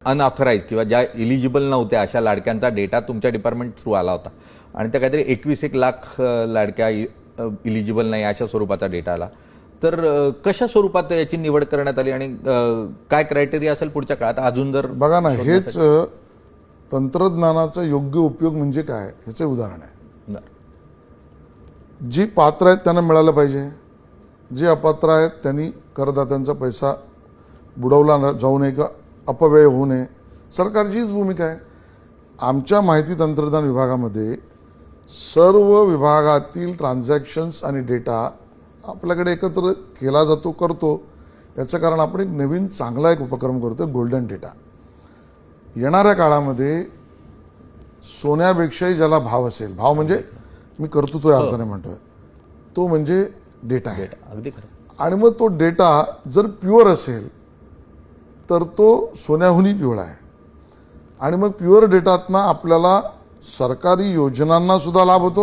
Unauthorized किंवा ज्या eligible नव्हत्या अशा लाडक्यांचा डेटा तुमच्या डिपार्टमेंट थ्रू आला होता आणि त्या काहीतरी 21 लाख लाडक्या इलिजिबल नाही अशा स्वरूपाचा डेटा आला. तर कशा स्वरूपात याची निवड करण्यात आली आणि काय क्रायटेरिया असेल पुढच्या काळात अजून जर बघा ना, हेच तंत्रज्ञानाचा योग्य उपयोग म्हणजे काय ह्याचे उदाहरण आहे. जी पात्र आहेत त्यांना मिळालं पाहिजे, जे अपात्र आहेत त्यांनी करदात्यांचा पैसा बुडवला जाऊ नये का अपव्यय होऊ नये. सरकारचीच भूमिका आहे. आमच्या माहिती तंत्रज्ञान विभागामध्ये सर्व विभागातील ट्रान्झॅक्शन्स आणि डेटा आपल्याकडे एकत्र केला जातो करतो. याचं कारण आपण एक नवीन चांगला एक उपक्रम करतो, गोल्डन डेटा. येणाऱ्या काळामध्ये सोन्यापेक्षाही ज्याला भाव असेल, भाव म्हणजे मी कर्तृत्व अर्थाने म्हणतोय, तो म्हणजे डेटा आहे. अगदी खरं. आणि मग तो डेटा जर प्युअर असेल तर तो सोन्याहूनही पिवळा आहे. आणि मग प्युअर डेटातनं आपल्याला सरकारी योजनांना सुद्धा लाभ होतो.